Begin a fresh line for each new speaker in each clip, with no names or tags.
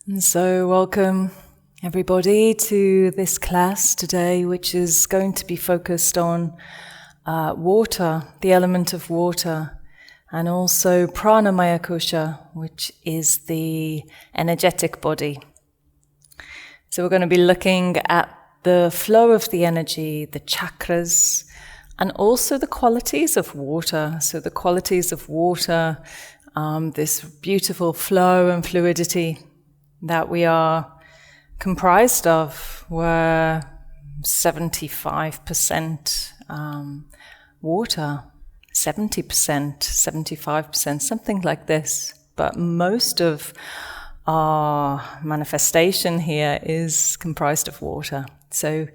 And so welcome everybody to this class today, which is going to be focused on water, the element of water, and also Pranamaya Kosha, which is the energetic body. So we're going to be looking at the flow of the energy, the chakras, and also the qualities of water. So the qualities of water, this beautiful flow and fluidity that we are comprised of. We're 75% water, 70%, 75%, something like this. But most of our manifestation here is comprised of water. So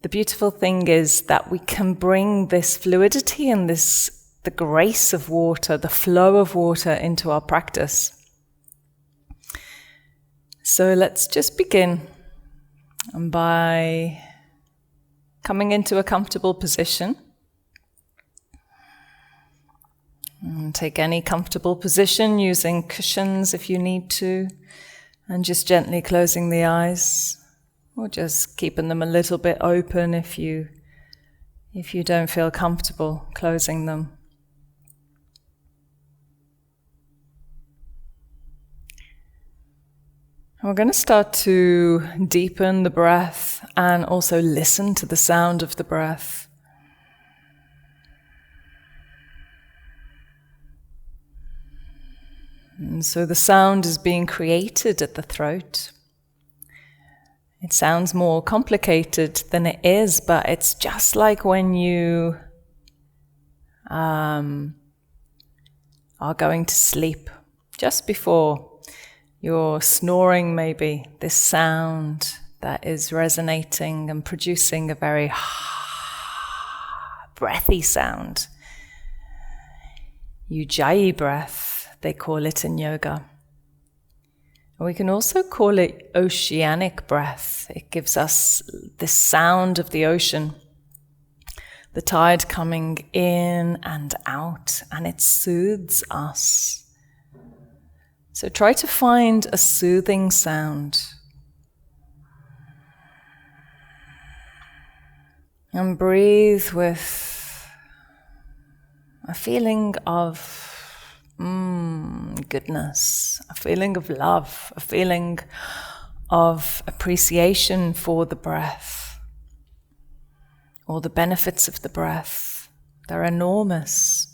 the beautiful thing is that we can bring this fluidity and the grace of water, the flow of water into our practice. So let's just begin by coming into a comfortable position. And take any comfortable position using cushions if you need to, and just gently closing the eyes, or just keeping them a little bit open if you don't feel comfortable closing them. We're going to start to deepen the breath and also listen to the sound of the breath. And so the sound is being created at the throat. It sounds more complicated than it is, but it's just like when you are going to sleep, just before you're snoring, maybe, this sound that is resonating and producing a very breathy sound. Ujjayi breath, they call it in yoga. And we can also call it oceanic breath. It gives us this sound of the ocean, the tide coming in and out, and it soothes us. So try to find a soothing sound. And breathe with a feeling of goodness, a feeling of love, a feeling of appreciation for the breath, or the benefits of the breath. They're enormous.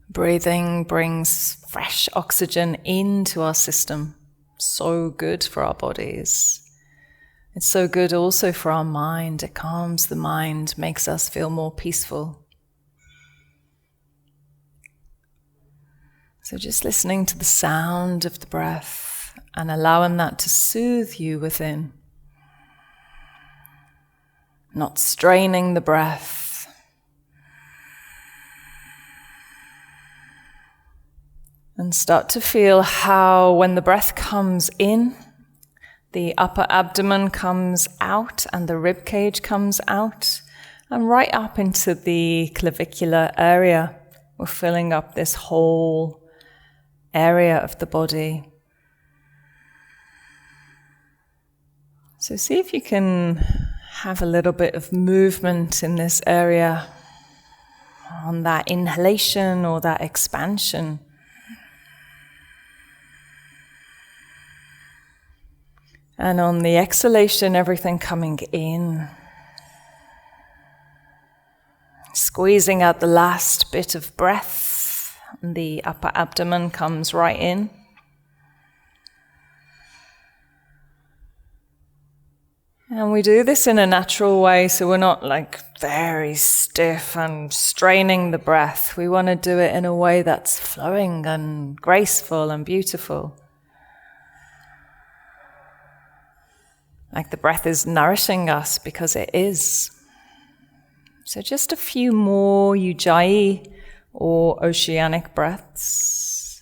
Breathing brings fresh oxygen into our system. So good for our bodies. It's so good also for our mind. It calms the mind, makes us feel more peaceful. So just listening to the sound of the breath and allowing that to soothe you within. Not straining the breath. And start to feel how when the breath comes in, the upper abdomen comes out and the rib cage comes out and right up into the clavicular area. We're filling up this whole area of the body. So see if you can have a little bit of movement in this area on that inhalation or that expansion. And on the exhalation, everything coming in. Squeezing out the last bit of breath. And the upper abdomen comes right in. And we do this in a natural way, so we're not like very stiff and straining the breath. We want to do it in a way that's flowing and graceful and beautiful. Like the breath is nourishing us because it is. So just a few more Ujjayi or oceanic breaths.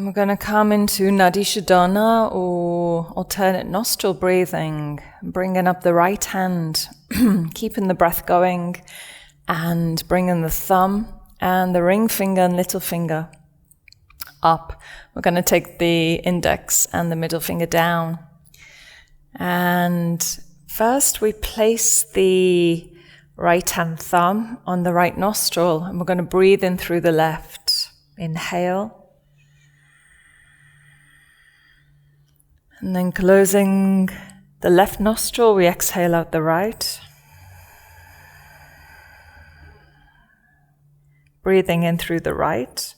And we're going to come into Nadi Shodhana, or alternate nostril breathing, bringing up the right hand, keeping the breath going, and bringing the thumb and the ring finger and little finger up. We're going to take the index and the middle finger down. And first we place the right hand thumb on the right nostril, and we're going to breathe in through the left. Inhale. And then closing the left nostril, we exhale out the right. Breathing in through the right.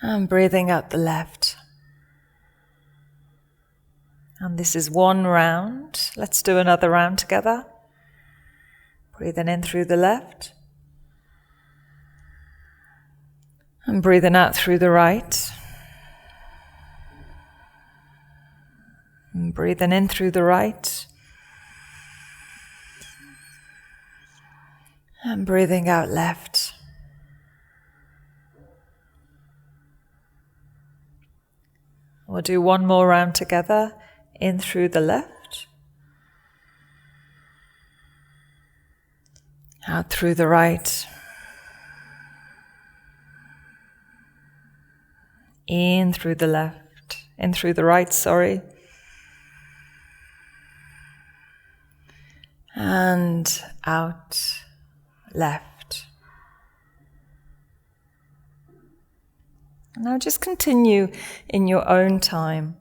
And breathing out the left. And this is one round. Let's do another round together. Breathing in through the left. And breathing out through the right. And breathing in through the right. And breathing out left. We'll do one more round together. In through the left. Out through the right. In through the left. In through the right, sorry. And out left. Now just continue in your own time.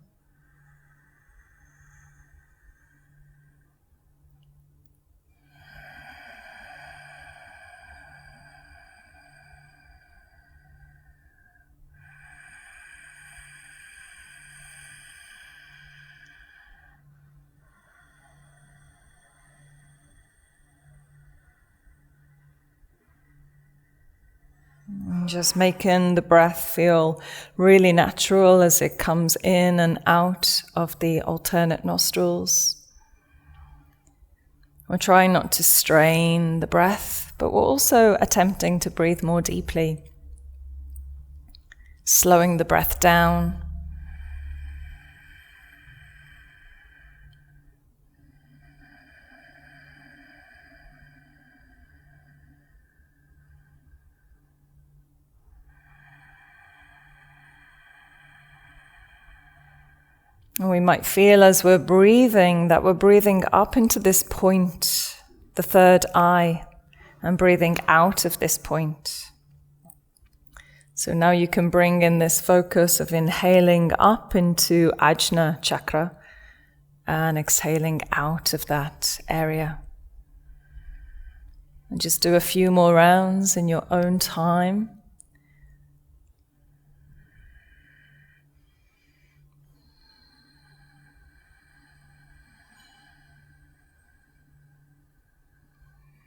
Just making the breath feel really natural as it comes in and out of the alternate nostrils. We're trying not to strain the breath, but we're also attempting to breathe more deeply. Slowing the breath down. And we might feel as we're breathing that we're breathing up into this point, the third eye, and breathing out of this point. So now you can bring in this focus of inhaling up into Ajna chakra and exhaling out of that area. And just do a few more rounds in your own time.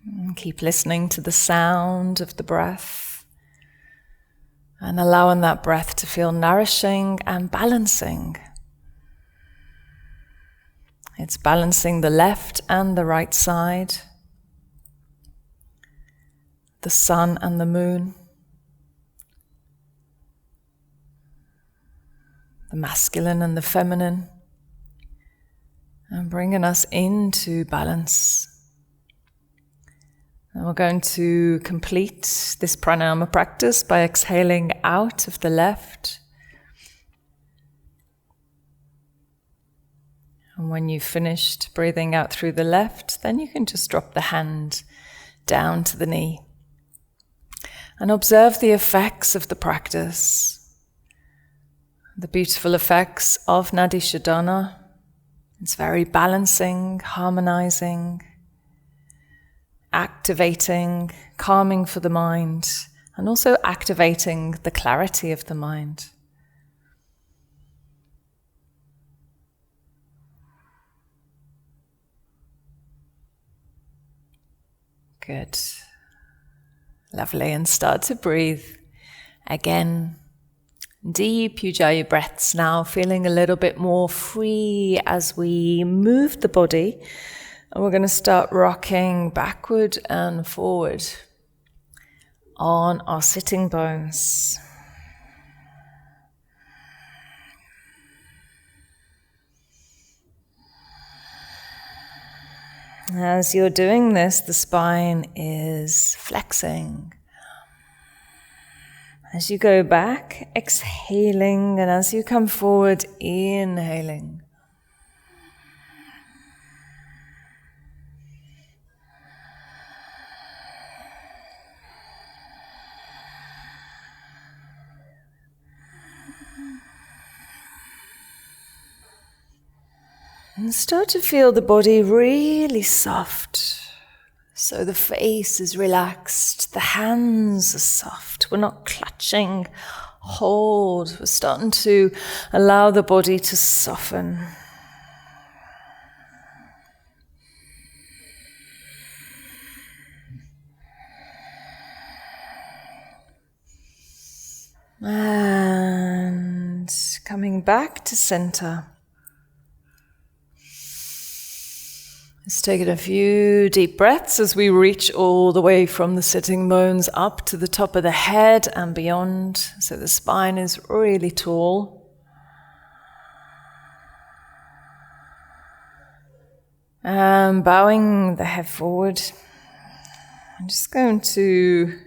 And keep listening to the sound of the breath and allowing that breath to feel nourishing and balancing. It's balancing the left and the right side, the sun and the moon, the masculine and the feminine, and bringing us into balance. And we're going to complete this pranayama practice by exhaling out of the left. And when you've finished breathing out through the left, then you can just drop the hand down to the knee. And observe the effects of the practice. The beautiful effects of Nadi Shodhana. It's very balancing, harmonizing, activating, calming for the mind, and also activating the clarity of the mind. Good. Lovely. And start to breathe again. Deep Ujjayi breaths now, feeling a little bit more free as we move the body. And we're going to start rocking backward and forward. on our sitting bones. As you're doing this, the spine is flexing. As you go back, exhaling, and as you come forward, inhaling. And start to feel the body really soft. So the face is relaxed, the hands are soft. We're not clutching, hold. We're starting to allow the body to soften. And coming back to center. Let's take it a few deep breaths as we reach all the way from the sitting bones up to the top of the head and beyond. So the spine is really tall. And bowing the head forward. I'm just going to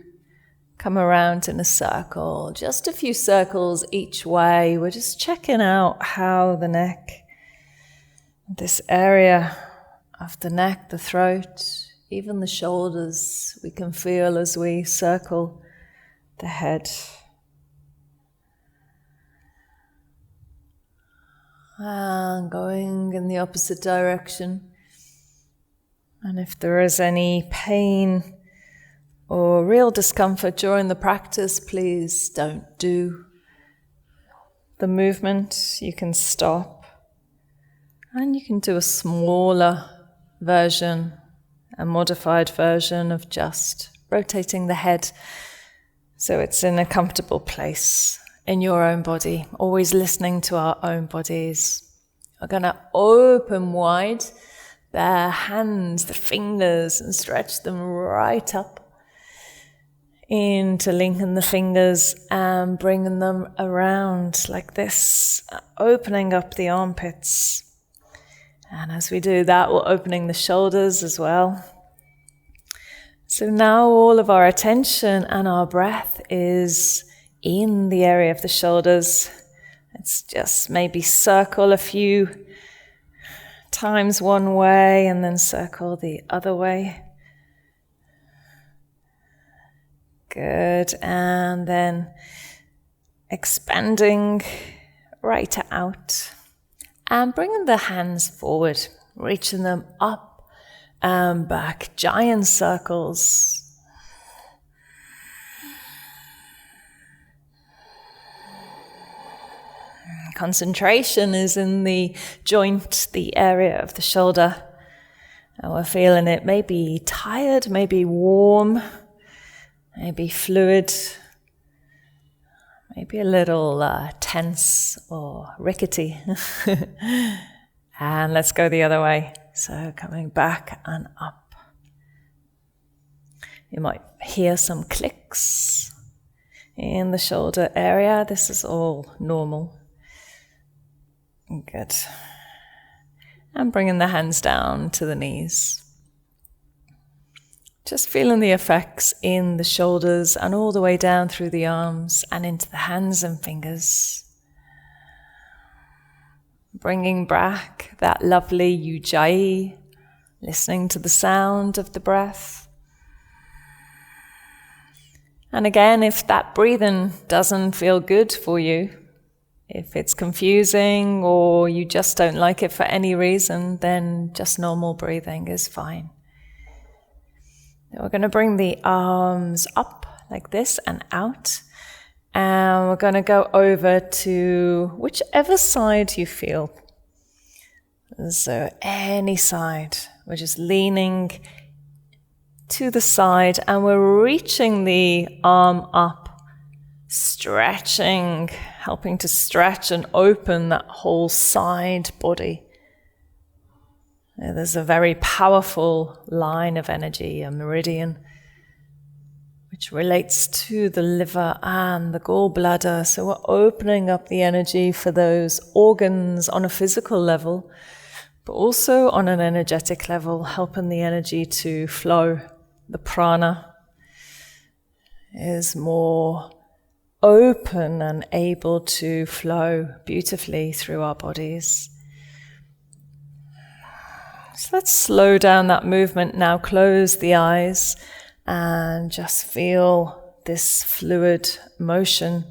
come around in a circle, just a few circles each way. We're just checking out how the neck, this area of the neck, the throat, even the shoulders, we can feel as we circle the head. And going in the opposite direction. And if there is any pain or real discomfort during the practice, please don't do the movement. You can stop. And you can do a smaller version, a modified version of just rotating the head so it's in a comfortable place in your own body, always listening to our own bodies. We're going to open wide the hands, the fingers, and stretch them right up interlinking the fingers and bringing them around like this, opening up the armpits. And as we do that, we're opening the shoulders as well. So now all of our attention and our breath is in the area of the shoulders. Let's just maybe circle a few times one way and then circle the other way. Good. And then expanding right out. And bringing the hands forward, reaching them up and back, giant circles. Concentration is in the joint, the area of the shoulder. And we're feeling it maybe tired, maybe warm, maybe fluid. Maybe a little tense or rickety. And let's go the other way. So coming back and up. You might hear some clicks in the shoulder area. This is all normal. Good. And bringing the hands down to the knees. Just feeling the effects in the shoulders and all the way down through the arms and into the hands and fingers. Bringing back that lovely Ujjayi, listening to the sound of the breath. And again, if that breathing doesn't feel good for you, if it's confusing or you just don't like it for any reason, then just normal breathing is fine. Then we're going to bring the arms up like this and out. And we're going to go over to whichever side you feel. So any side. We're just leaning to the side and we're reaching the arm up, stretching, helping to stretch and open that whole side body. There's a very powerful line of energy, a meridian, which relates to the liver and the gallbladder. So we're opening up the energy for those organs on a physical level, but also on an energetic level, helping the energy to flow. The prana is more open and able to flow beautifully through our bodies. So let's slow down that movement now. Close the eyes and just feel this fluid motion.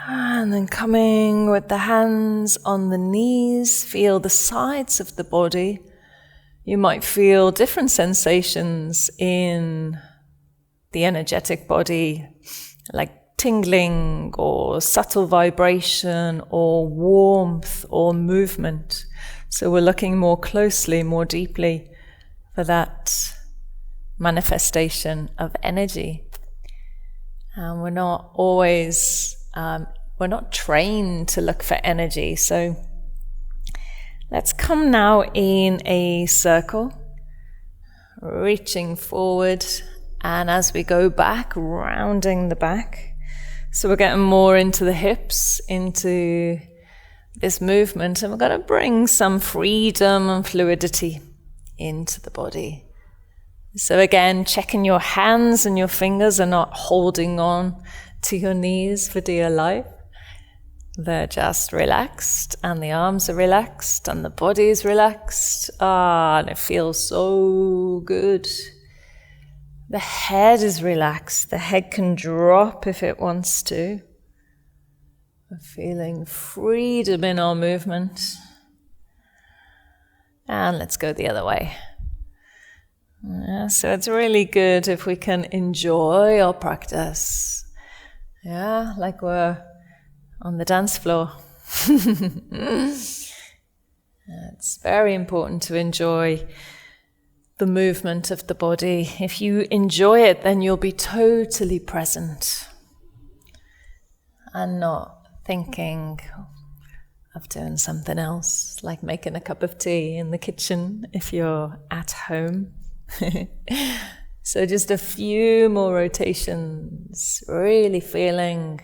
And then coming with the hands on the knees, feel the sides of the body. You might feel different sensations in the energetic body, like tingling or subtle vibration or warmth or movement. So we're looking more closely, more deeply for that manifestation of energy. And we're not always, we're not trained to look for energy. So let's come now in a circle, reaching forward. And as we go back, rounding the back. So we're getting more into the hips, into this movement. And we're going to bring some freedom and fluidity into the body. So again, checking your hands and your fingers are not holding on to your knees for dear life. They're just relaxed, and the arms are relaxed, and the body is relaxed. And it feels so good. The head is relaxed. The head can drop if it wants to. We're feeling freedom in our movement. And let's go the other way. Yeah, so it's really good if we can enjoy our practice. Yeah, like we're on the dance floor. It's very important to enjoy the movement of the body. If you enjoy it, then you'll be totally present and not thinking of doing something else, like making a cup of tea in the kitchen if you're at home. So just a few more rotations, really feeling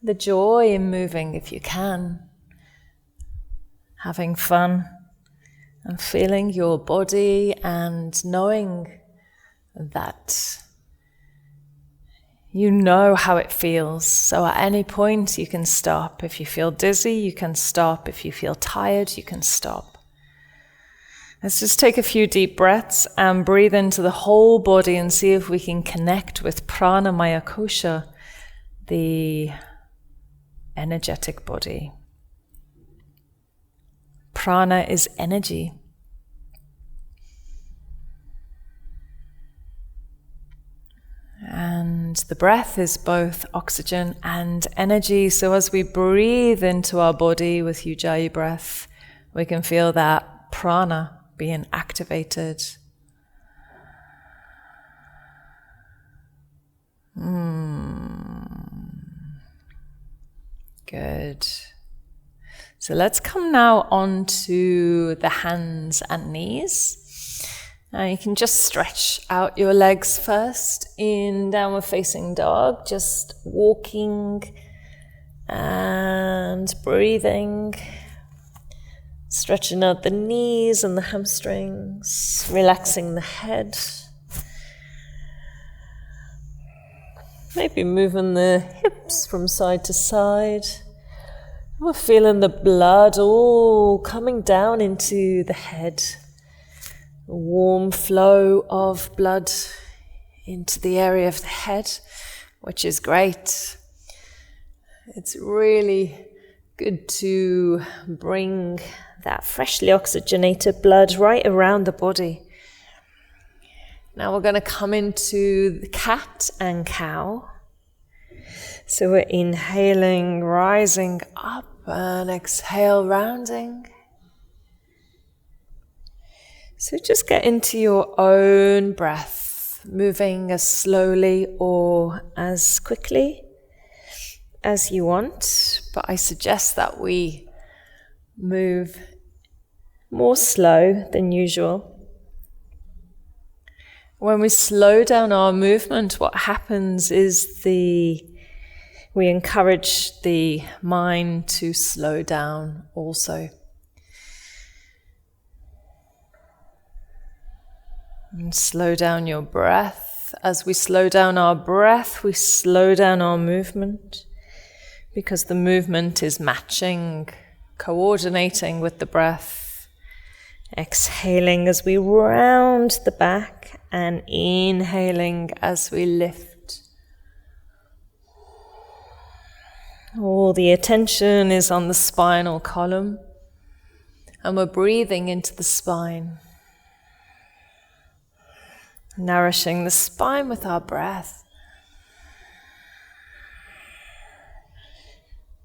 the joy in moving if you can, having fun. And feeling your body and knowing that you know how it feels. So at any point you can stop. If you feel dizzy, you can stop. If you feel tired, you can stop. Let's just take a few deep breaths and breathe into the whole body and see if we can connect with Pranamaya Kosha, the energetic body. Prana is energy. And the breath is both oxygen and energy. So as we breathe into our body with Ujjayi breath, we can feel that prana being activated. Good. So let's come now onto the hands and knees. Now you can just stretch out your legs first in downward facing dog, just walking and breathing, stretching out the knees and the hamstrings, relaxing the head. Maybe moving the hips from side to side. We're feeling the blood all coming down into the head. A warm flow of blood into the area of the head, which is great. It's really good to bring that freshly oxygenated blood right around the body. Now we're going to come into the cat and cow. So we're inhaling, rising up, and exhale, rounding. So just get into your own breath. moving as slowly or as quickly as you want, but I suggest that we move more slow than usual. When we slow down our movement, what happens is we encourage the mind to slow down also. And slow down your breath. As we slow down our breath, we slow down our movement, because the movement is matching, coordinating with the breath. Exhaling as we round the back and inhaling as we lift. All the attention is on the spinal column, and we're breathing into the spine, nourishing the spine with our breath.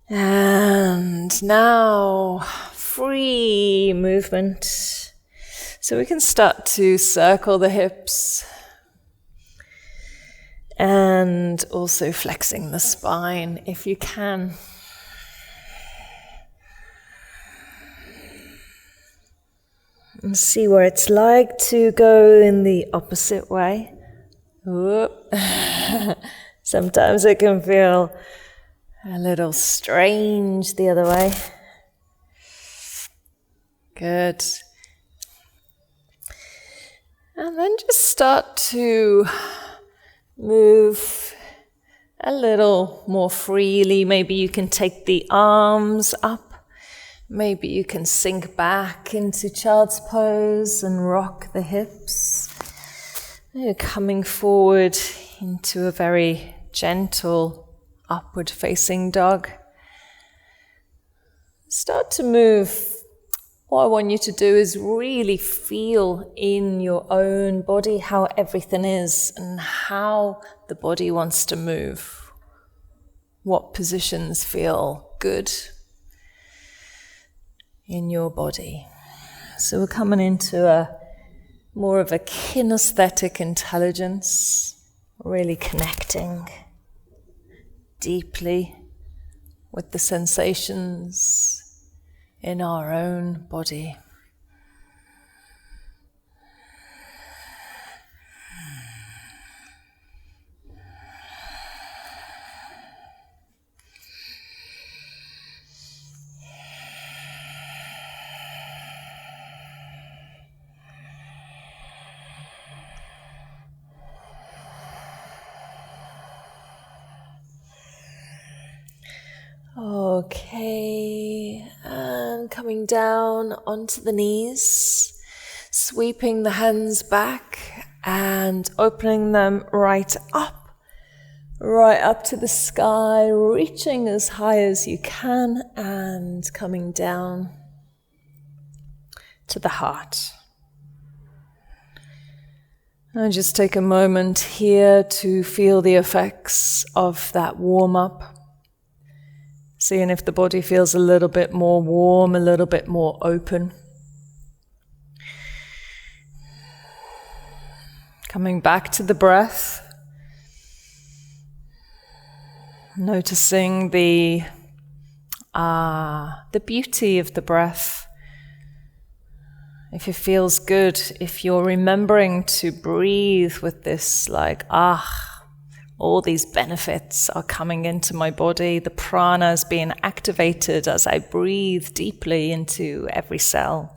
And now, free movement. So we can start to circle the hips and also flexing the spine if you can. And see where it's like to go in the opposite way. Sometimes it can feel a little strange the other way. Good. And then just start to move a little more freely. Maybe you can take the arms up. Maybe you can sink back into child's pose and rock the hips. You're coming forward into a very gentle upward facing dog. Start to move. What I want you to do is really feel in your own body how everything is and how the body wants to move. What positions feel good in your body. So we're coming into more of a kinesthetic intelligence, really connecting deeply with the sensations in our own body. Okay, and coming down onto the knees, sweeping the hands back and opening them right up to the sky, reaching as high as you can and coming down to the heart. And just take a moment here to feel the effects of that warm-up. Seeing if the body feels a little bit more warm, a little bit more open. Coming back to the breath. Noticing the beauty of the breath. If it feels good, if you're remembering to breathe with this all these benefits are coming into my body. The prana is being activated as I breathe deeply into every cell.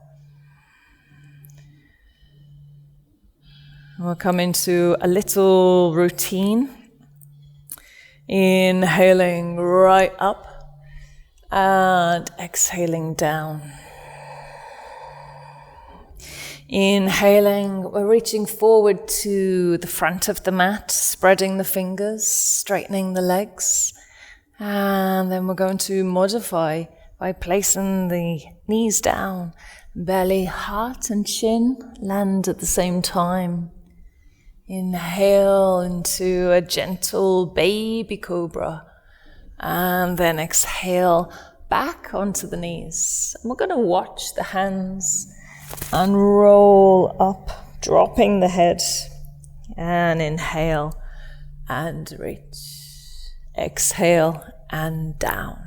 We'll come into a little routine. Inhaling right up and exhaling down. Inhaling, we're reaching forward to the front of the mat, spreading the fingers, straightening the legs. And then we're going to modify by placing the knees down. Belly, heart and chin land at the same time. Inhale into a gentle baby cobra. And then exhale back onto the knees. And we're going to watch the hands and roll up, dropping the head And inhale and reach. Exhale and down.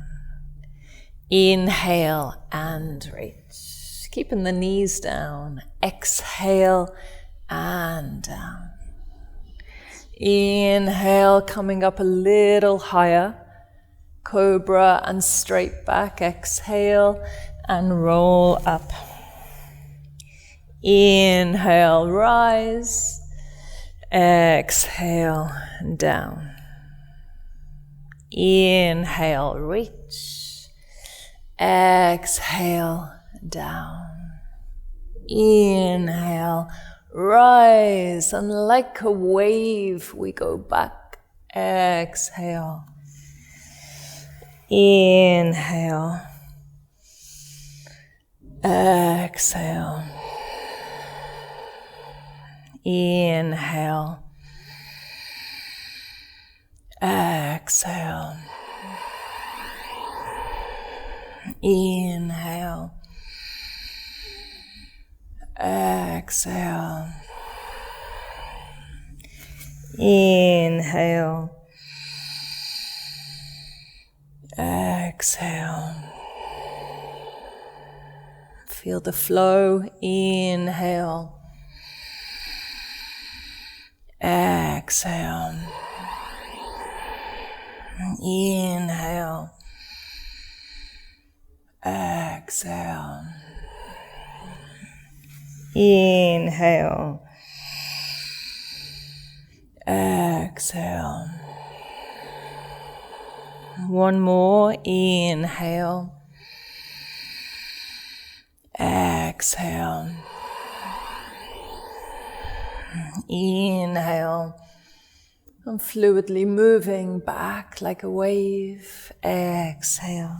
Inhale and reach. Keeping the knees down. Exhale and down. Inhale, coming up a little higher. Cobra and straight back. Exhale and roll up. Inhale, rise. Exhale, down. Inhale, reach. Exhale, down. Inhale, rise. And like a wave, we go back. Exhale. Inhale. Exhale. Inhale. Exhale. Inhale. Exhale. Inhale. Exhale. Feel the flow. Inhale. Exhale. Inhale. Exhale. Inhale. Exhale. One more. Inhale. Exhale. Inhale. And fluidly moving back like a wave. Exhale.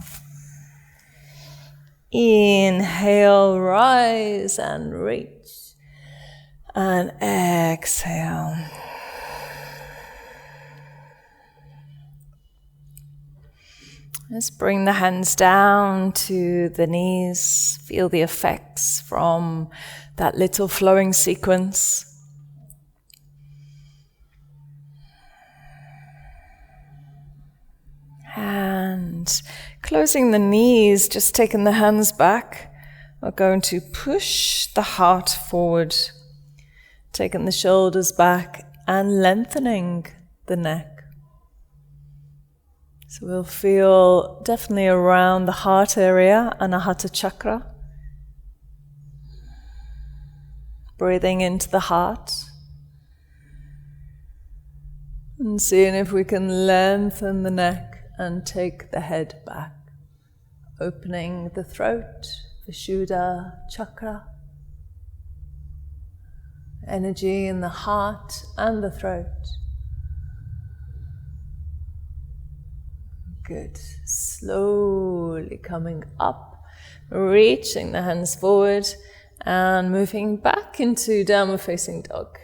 Inhale, rise and reach. And exhale. Let's bring the hands down to the knees. Feel the effects from that little flowing sequence. And closing the knees, just taking the hands back, we're going to push the heart forward, taking the shoulders back and lengthening the neck. So we'll feel definitely around the heart area, Anahata chakra. Breathing into the heart. And seeing if we can lengthen the neck and take the head back. Opening the throat, Vishuddha chakra. Energy in the heart and the throat. Good. Slowly coming up, reaching the hands forward and moving back into downward facing dog.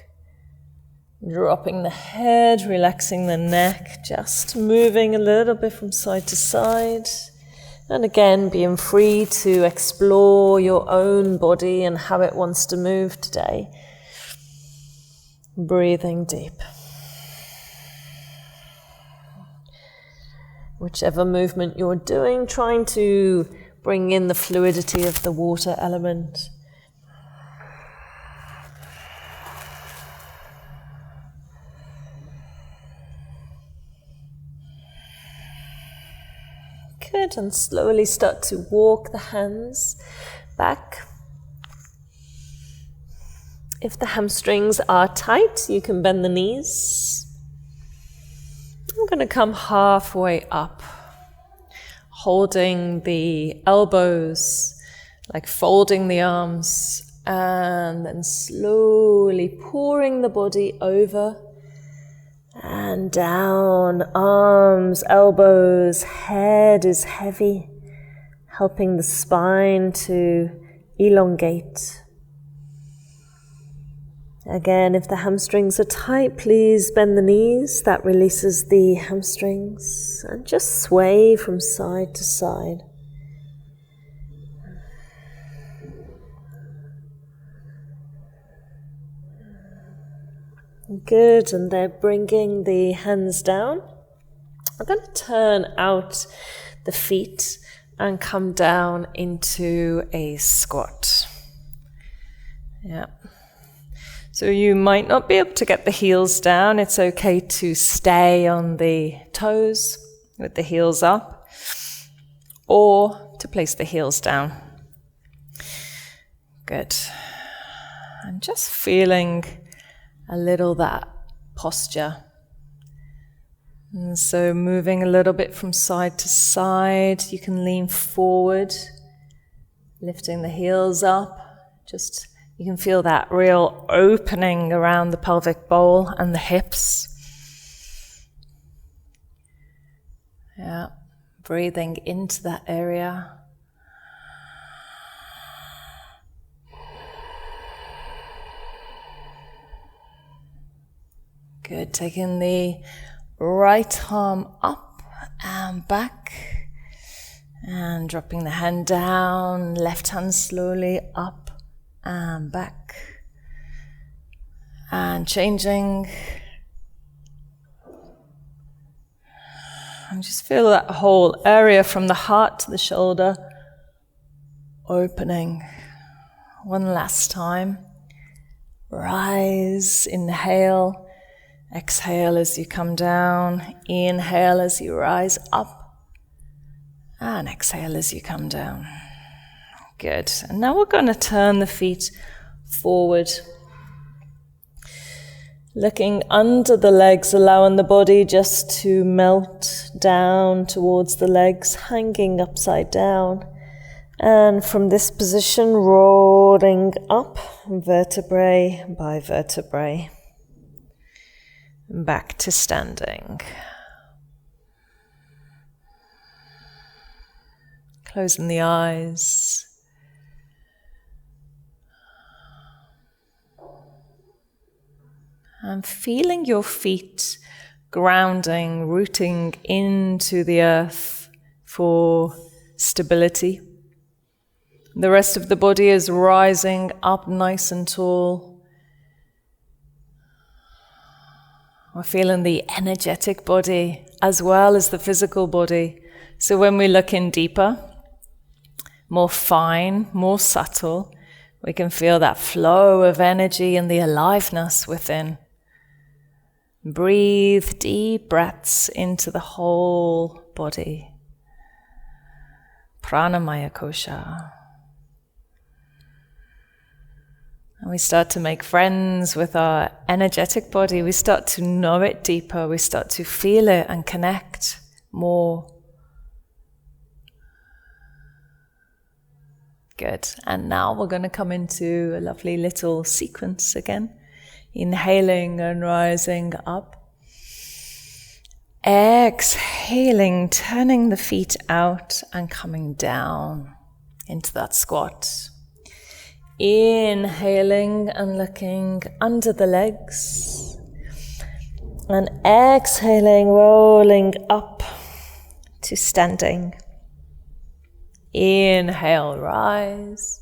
Dropping the head, relaxing the neck, just moving a little bit from side to side. And again, being free to explore your own body and how it wants to move today. Breathing deep. Whichever movement you're doing, trying to bring in the fluidity of the water element. Good, and slowly start to walk the hands back. If the hamstrings are tight, you can bend the knees. I'm going to come halfway up, holding the elbows, like folding the arms, and then slowly pouring the body over and down. Arms, elbows, head is heavy, helping the spine to elongate. Again, if the hamstrings are tight, please bend the knees. That releases the hamstrings. And just sway from side to side.
Good, and they're bringing the hands down. I'm going to turn out the feet and come down into a squat. Yeah. So you might not be able to get the heels down. It's okay to stay on the toes with the heels up, or to place the heels down. Good. And just feeling a little that posture. And so moving a little bit from side to side, you can lean forward, lifting the heels up. Just, you can feel that real opening around the pelvic bowl and the hips. Yeah, breathing into that area. Good, taking the right arm up and back and dropping the hand down, left hand slowly up and back and changing. And just feel that whole area from the heart to the shoulder opening. One last time. Rise, inhale. Exhale as you come down, inhale as you rise up, and exhale as you come down. Good. And now we're going to turn the feet forward. Looking under the legs, allowing the body just to melt down towards the legs, hanging upside down. And from this position, rolling up, vertebrae by vertebrae. Back to standing. Closing the eyes. And feeling your feet grounding, rooting into the earth for stability. The rest of the body is rising up nice and tall. We're feeling the energetic body as well as the physical body. So when we look in deeper, more fine, more subtle, we can feel that flow of energy and the aliveness within. Breathe deep breaths into the whole body. Pranamaya Kosha. And we start to make friends with our energetic body. We start to know it deeper. We start to feel it and connect more. Good. And now we're going to come into a lovely little sequence again. Inhaling and rising up. Exhaling, turning the feet out and coming down into that squat. Inhaling and looking under the legs. And exhaling, rolling up to standing. Inhale, rise.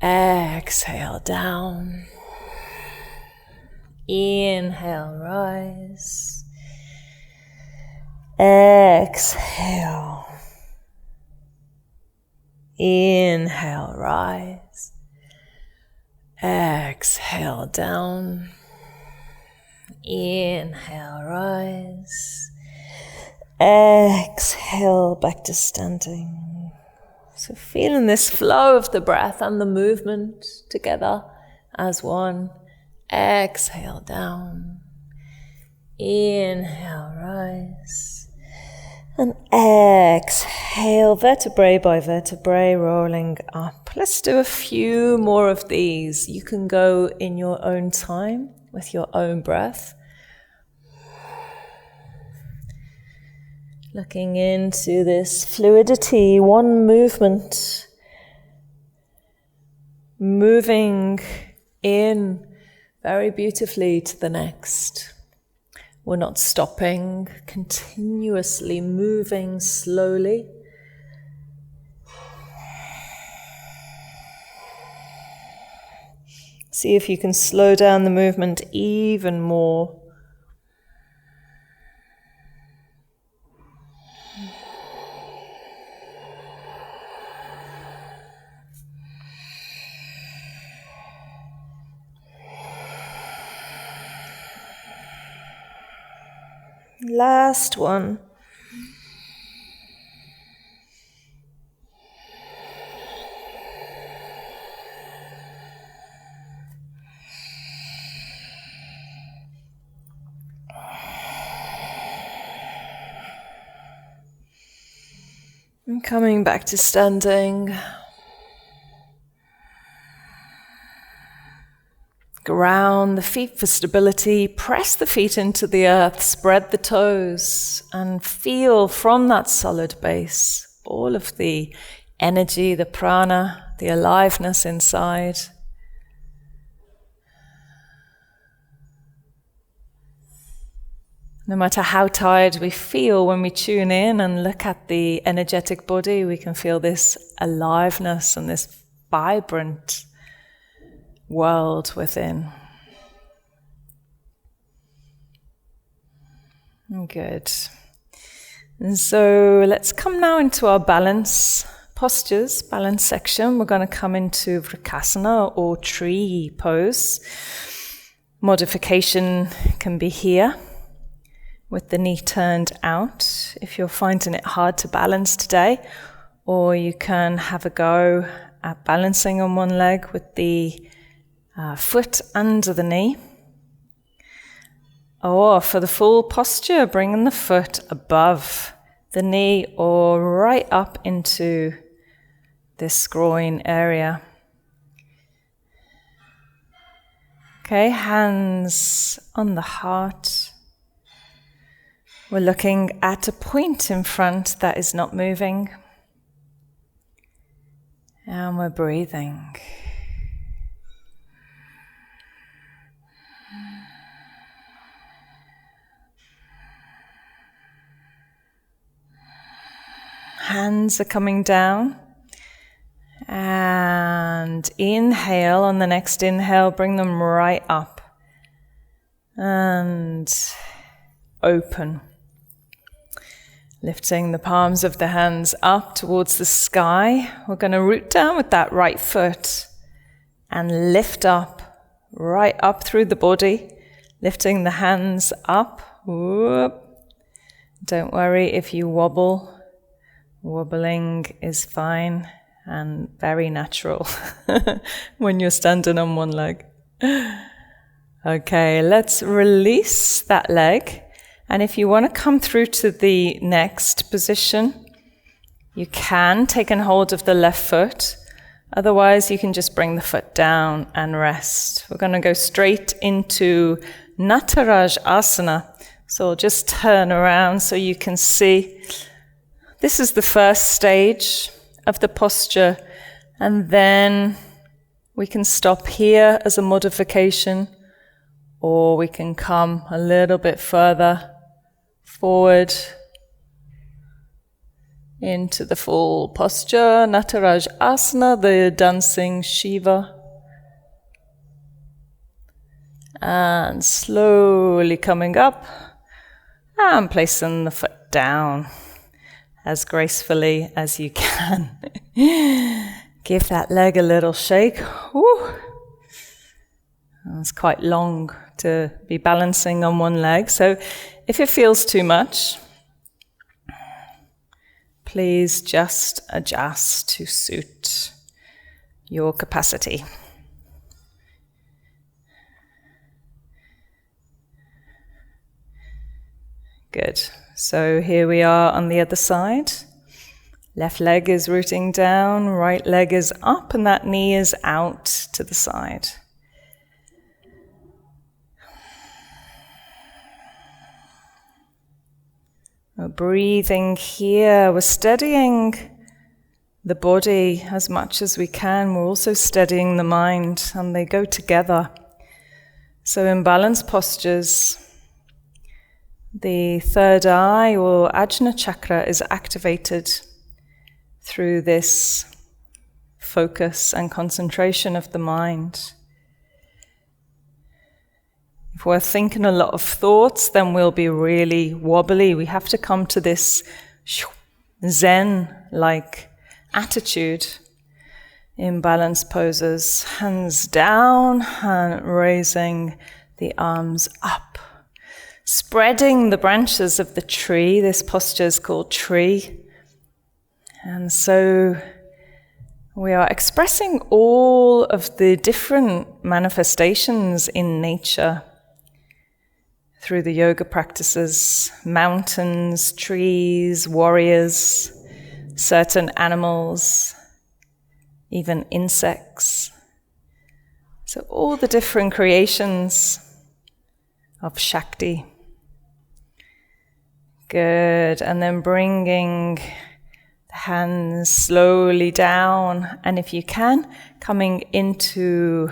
Exhale, down. Inhale, rise. Exhale. Inhale, rise. Exhale, down. Inhale, rise. Exhale, back to standing. So feeling this flow of the breath and the movement together as one. Exhale, down. Inhale, rise. And exhale, vertebrae by vertebrae, rolling up. Let's do a few more of these. You can go in your own time with your own breath. Looking into this fluidity, one movement. Moving in very beautifully to the next. We're not stopping, continuously moving slowly. See if you can slow down the movement even more. Last one. And coming back to standing. Ground the feet for stability, press the feet into the earth, spread the toes, and feel from that solid base all of the energy, the prana, the aliveness inside. No matter how tired we feel, when we tune in and look at the energetic body, we can feel this aliveness and this vibrant world within. Good. And so let's come now into our balance postures, balance section. We're going to come into Vrksasana or tree pose. Modification can be here with the knee turned out if you're finding it hard to balance today, or you can have a go at balancing on one leg with the foot under the knee. Or for the full posture, bringing the foot above the knee or right up into this groin area. Okay, hands on the heart. We're looking at a point in front that is not moving. And we're breathing. Hands are coming down. And inhale, on the next inhale, bring them right up. And open. Lifting the palms of the hands up towards the sky. We're going to root down with that right foot and lift up, right up through the body. Lifting the hands up. Whoop. Don't worry if you wobble. Wobbling is fine and very natural when you're standing on one leg. Okay, let's release that leg. And if you want to come through to the next position, you can take a hold of the left foot. Otherwise, you can just bring the foot down and rest. We're going to go straight into Natarajasana. So I'll just turn around so you can see. This is the first stage of the posture, and then we can stop here as a modification, or we can come a little bit further forward into the full posture, Natarajasana, the dancing Shiva. And slowly coming up and placing the foot down as gracefully as you can. Give that leg a little shake. Woo. It's quite long to be balancing on one leg, so if it feels too much, please just adjust to suit your capacity. Good. So here we are on the other side. Left leg is rooting down, right leg is up, and that knee is out to the side. We're breathing here. We're steadying the body as much as we can. We're also steadying the mind, and they go together. So in balanced postures, the third eye or Ajna chakra is activated through this focus and concentration of the mind.
If we're thinking a lot of thoughts, then we'll be really wobbly. We have to come to this Zen-like attitude in balanced poses. Hands down and raising the arms up. Spreading the branches of the tree. This posture is called tree. And so we are expressing all of the different manifestations in nature through the yoga practices, mountains, trees, warriors, certain animals, even insects. So all the different creations of Shakti. Good, and then bringing the hands slowly down, and if you can, coming into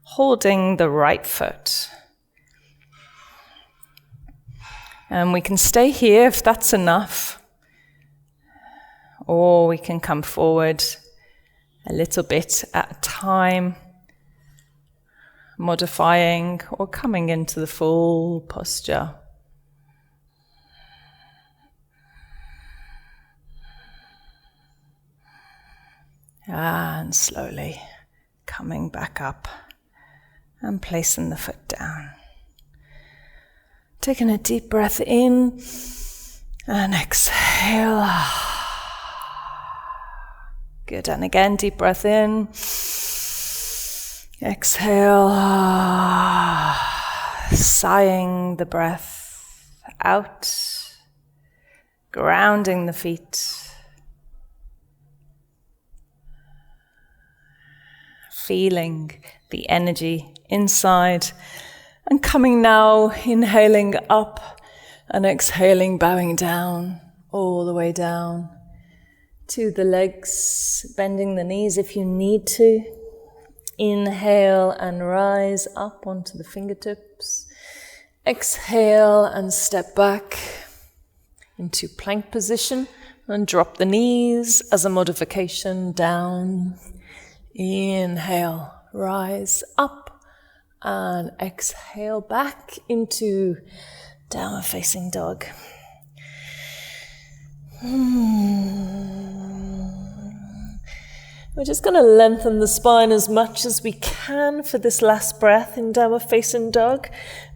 holding the right foot. And we can stay here if that's enough, or we can come forward a little bit at a time, modifying or coming into the full posture. And slowly coming back up and placing the foot down. Taking a deep breath in and exhale. Good, and again, deep breath in. Exhale. Sighing the breath out. Grounding the feet. Feeling the energy inside. And coming now, inhaling up and exhaling, bowing down, all the way down to the legs, bending the knees if you need to. Inhale and rise up onto the fingertips. Exhale and step back into plank position and drop the knees as a modification down. Inhale, rise up. And exhale back into downward facing dog. We're just going to lengthen the spine as much as we can for this last breath in downward facing dog.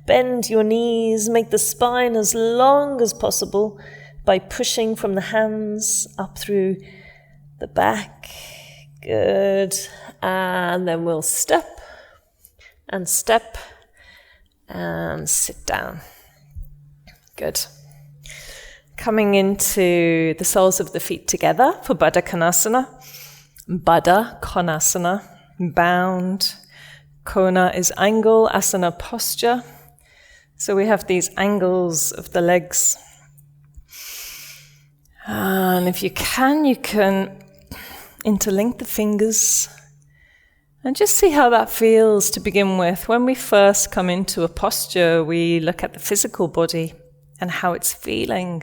Bend your knees, make the spine as long as possible by pushing from the hands up through the back. Good. And then we'll step and step and sit down. Good. Coming into the soles of the feet together for Baddha Konasana. Baddha Konasana, bound. Kona is angle, asana posture. So we have these angles of the legs. And if you can interlink the fingers. And just see how that feels to begin with. When we first come into a posture, we look at the physical body and how it's feeling.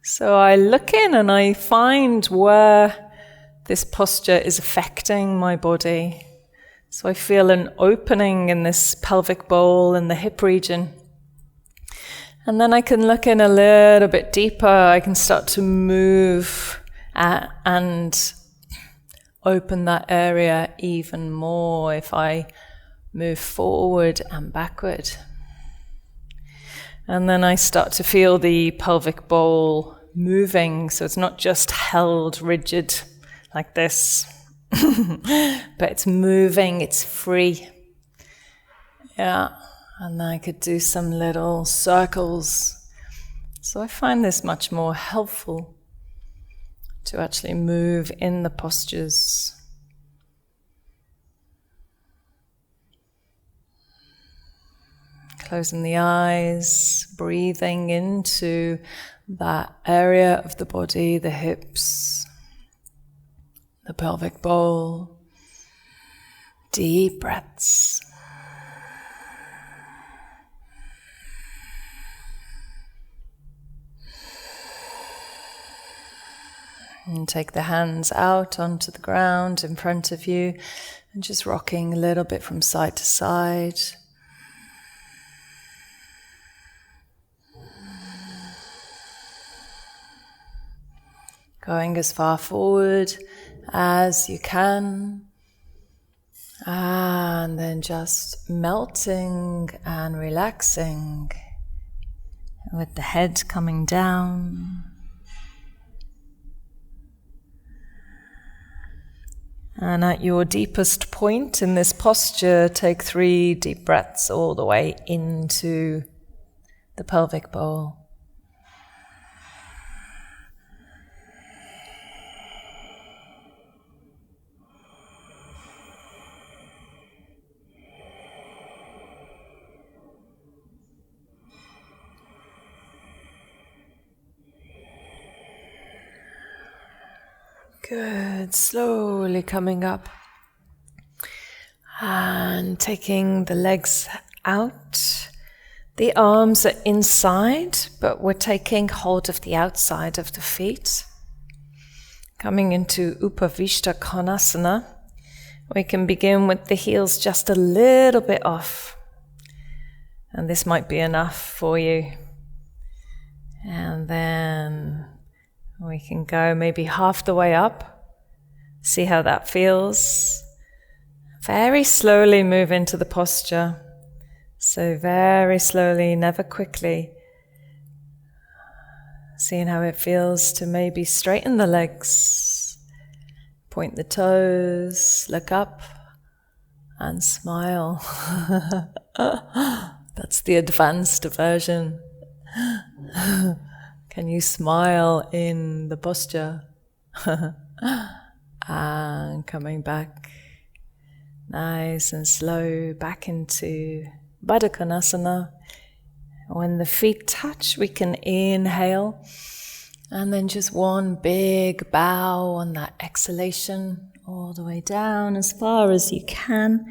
So I look in and I find where this posture is affecting my body. So I feel an opening in this pelvic bowl in the hip region. And then I can look in a little bit deeper. I can start to move and open that area even more if I move forward and backward. And then I start to feel the pelvic bowl moving, so it's not just held rigid like this, but it's moving, it's free. Yeah, and I could do some little circles. So I find this much more helpful to actually move in the postures. Closing the eyes, breathing into that area of the body, the hips, the pelvic bowl. Deep breaths. And take the hands out onto the ground in front of you and just rocking a little bit from side to side. Going as far forward as you can. And then just melting and relaxing with the head coming down. And at your deepest point in this posture, take 3 deep breaths all the way into the pelvic bowl. Good, slowly coming up and taking the legs out. The arms are inside, but we're taking hold of the outside of the feet. Coming into Upavishta Konasana, we can begin with the heels just a little bit off. And this might be enough for you. And then we can go maybe half the way up, see how that feels. Very slowly move into the posture. So very slowly, never quickly. Seeing how it feels to maybe straighten the legs, point the toes, look up and smile. That's the advanced version. Can you smile in the posture? And coming back nice and slow back into Baddha Konasana. When the feet touch, we can inhale and then just one big bow on that exhalation all the way down as far as you can,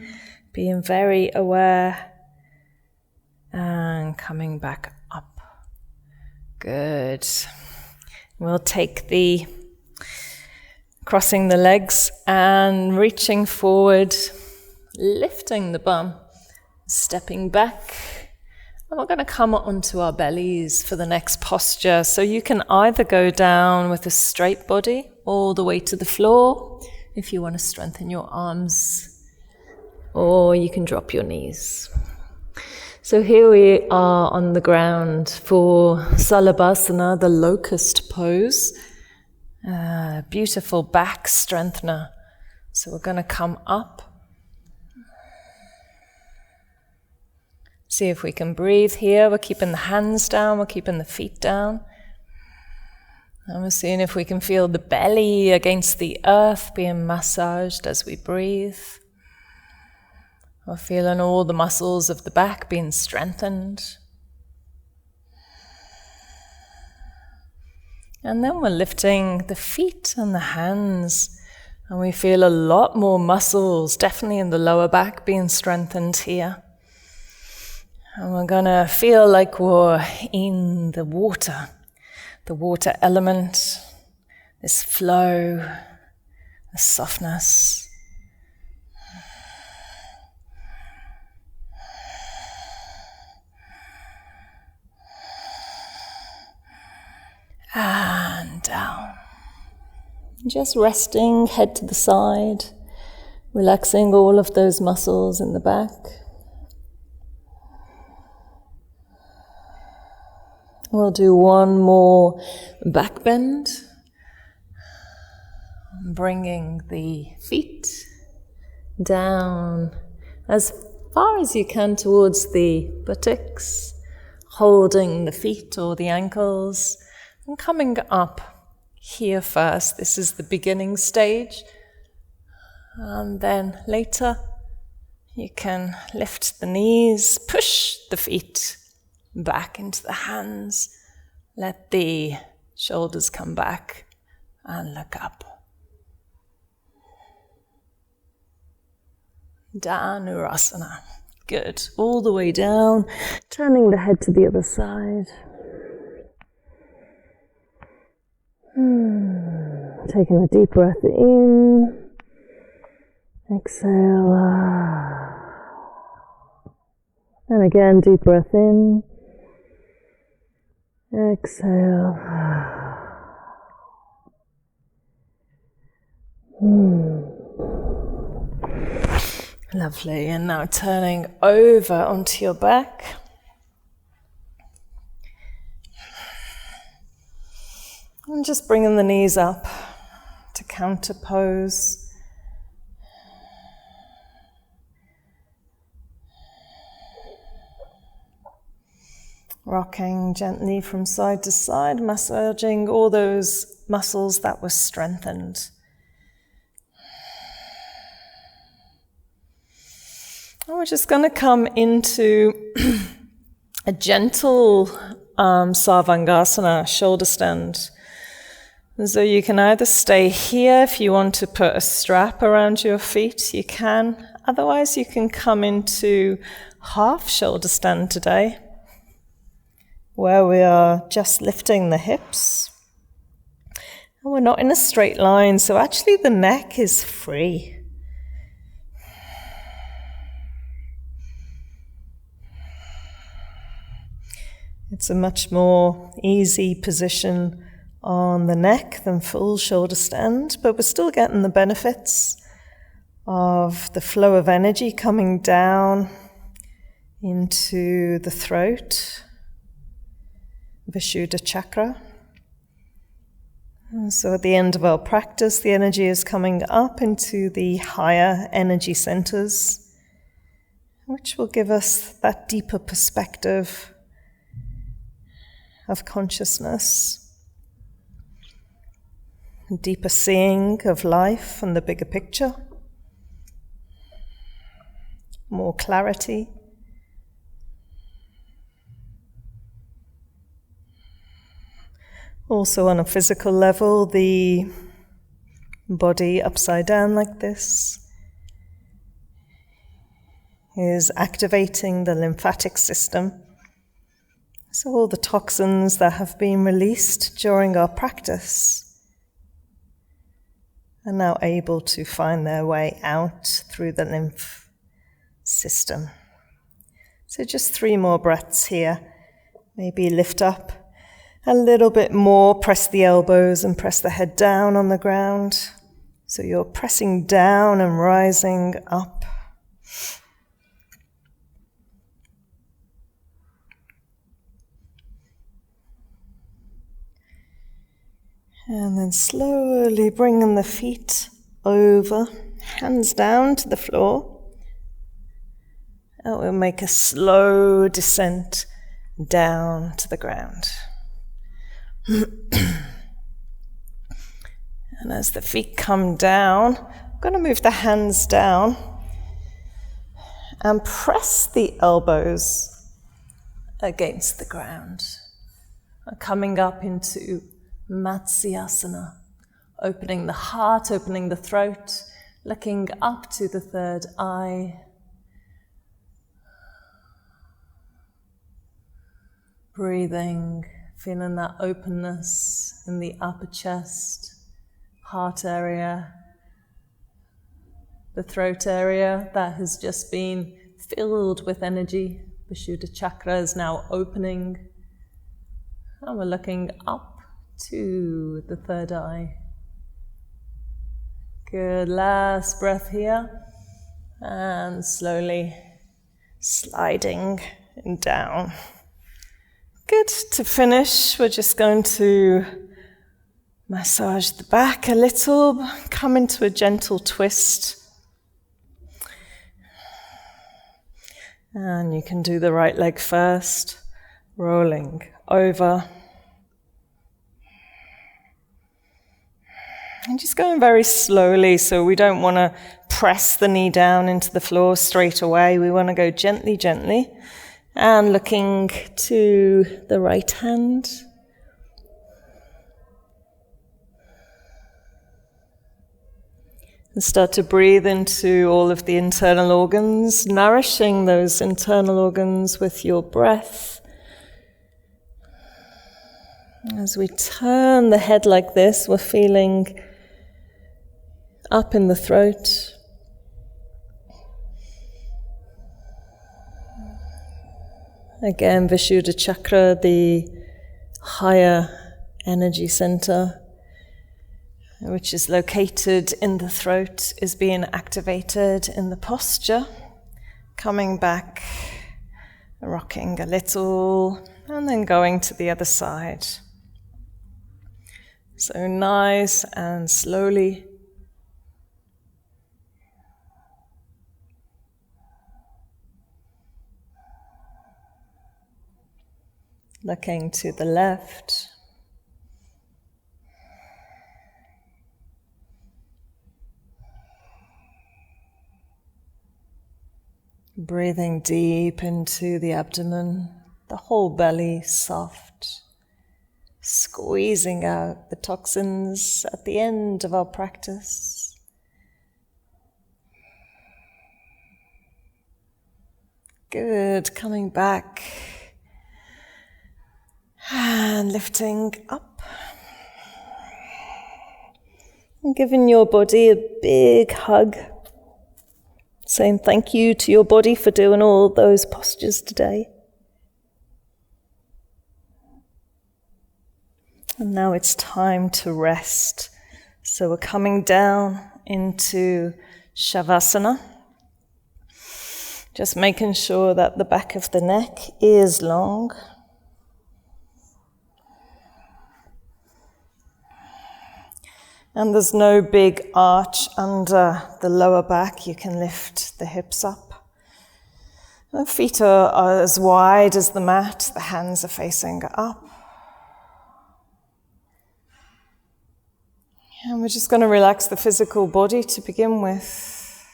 being very aware and coming back up. Good. We'll take the crossing the legs and reaching forward, lifting the bum, stepping back. And we're going to come onto our bellies for the next posture. So you can either go down with a straight body all the way to the floor if you want to strengthen your arms, or you can drop your knees. So here we are on the ground for Salabhasana, the locust pose. Beautiful back strengthener. So we're going to come up. See if we can breathe here. We're keeping the hands down, we're keeping the feet down. And we're seeing if we can feel the belly against the earth being massaged as we breathe. We're feeling all the muscles of the back being strengthened. And then we're lifting the feet and the hands. And we feel a lot more muscles, definitely in the lower back, being strengthened here. And we're going to feel like we're in the water element, this flow, the softness. And down. Just resting, head to the side, relaxing all of those muscles in the back. We'll do one more back bend, bringing the feet down as far as you can towards the buttocks, holding the feet or the ankles, and coming up here first. This is the beginning stage, and then later you can lift the knees, push the feet back into the hands, let the shoulders come back and look up. Dhanurasana. Good. All the way down, turning the head to the other side.
Taking a deep breath in. Exhale. And again, deep breath in. Exhale.
Lovely. And now turning over onto your back. And just bringing the knees up to counter pose. Rocking gently from side to side, massaging all those muscles that were strengthened. And we're just going to come into a gentle Bhujangasana, shoulder stand. And so you can either stay here if you want to put a strap around your feet, you can. Otherwise, you can come into half shoulder stand today, where we are just lifting the hips. And we're not in a straight line, so actually the neck is free. It's a much more easy position on the neck than full shoulder stand, but we're still getting the benefits of the flow of energy coming down into the throat, Vishuddha chakra. And so at the end of our practice, the energy is coming up into the higher energy centers, which will give us that deeper perspective of consciousness, deeper seeing of life and the bigger picture, more clarity. Also on a physical level, the body upside down like this is activating the lymphatic system. So all the toxins that have been released during our practice are now able to find their way out through the lymph system. So just 3 more breaths here. Maybe lift up a little bit more, press the elbows and press the head down on the ground. So you're pressing down and rising up. And then slowly bringing the feet over, hands down to the floor. And we'll make a slow descent down to the ground. And as the feet come down, I'm going to move the hands down and press the elbows against the ground. Coming up into Marjaryasana, opening the heart, opening the throat, looking up to the third eye. Breathing, feeling that openness in the upper chest, heart area, the throat area that has just been filled with energy. Vishuddha chakra is now opening. And we're looking up to the third eye. Good, last breath here. And slowly sliding down. Good, to finish, we're just going to massage the back a little, come into a gentle twist. And you can do the right leg first, rolling over. And just going very slowly, so we don't want to press the knee down into the floor straight away. We want to go gently, gently. And looking to the right hand. And start to breathe into all of the internal organs, nourishing those internal organs with your breath. As we turn the head like this, we're feeling
up in the throat. Again, Vishuddha chakra, the higher energy center, which is located in the throat, is being activated in the posture. Coming back, rocking a little, and then going to the other side. So nice and slowly. Looking to the left. Breathing deep into the abdomen, the whole belly soft, squeezing out the toxins at the end of our practice. Good, coming back and lifting up. And giving your body a big hug. Saying thank you to your body for doing all those postures today. And now it's time to rest. So we're coming down into Savasana. Just making sure that the back of the neck is long. And there's no big arch under the lower back. You can lift the hips up. The feet are as wide as the mat. The hands are facing up. And we're just going to relax the physical body to begin with.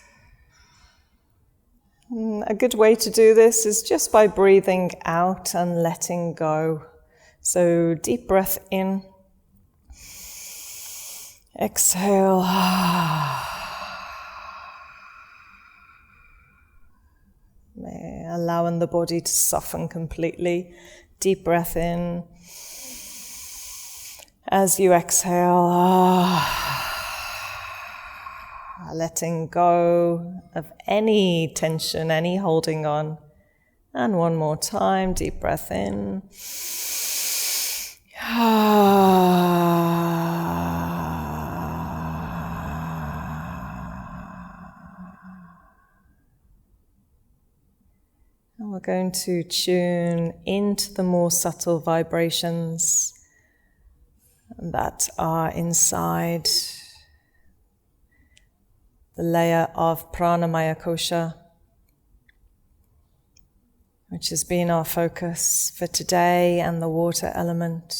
And a good way to do this is just by breathing out and letting go. So deep breath in. Exhale. Allowing the body to soften completely. Deep breath in. As you exhale, letting go of any tension, any holding on. And one more time, deep breath in. We're going to tune into the more subtle vibrations that are inside the layer of Pranamaya Kosha, which has been our focus for today, and the water element,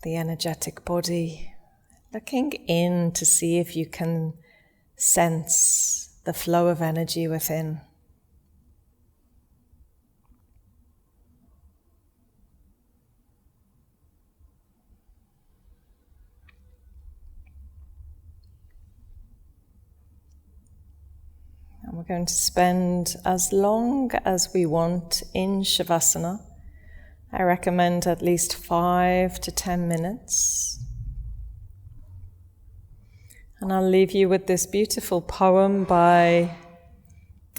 the energetic body. Looking in to see if you can sense the flow of energy within. And we're going to spend as long as we want in Shavasana. I recommend at least 5 to 10 minutes. And I'll leave you with this beautiful poem by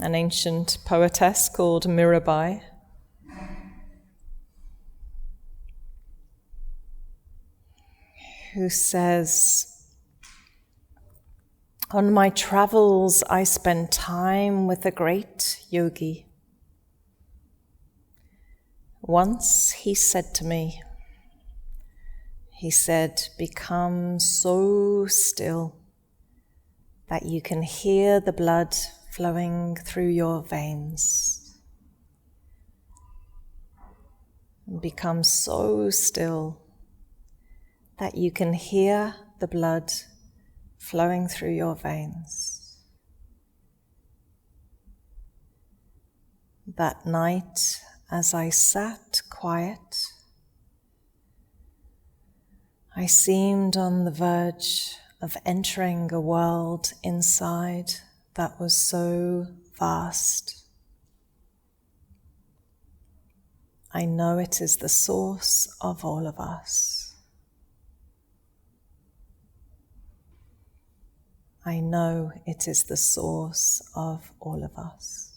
an ancient poetess called Mirabai, who says, "On my travels I spent time with a great yogi. Once he said to me, he said, 'Become so still that you can hear the blood flowing through your veins. Become so still that you can hear the blood flowing through your veins.' That night, as I sat quiet, I seemed on the verge of entering a world inside that was so vast. I know it is the source of all of us.
I know it is the source of all of us.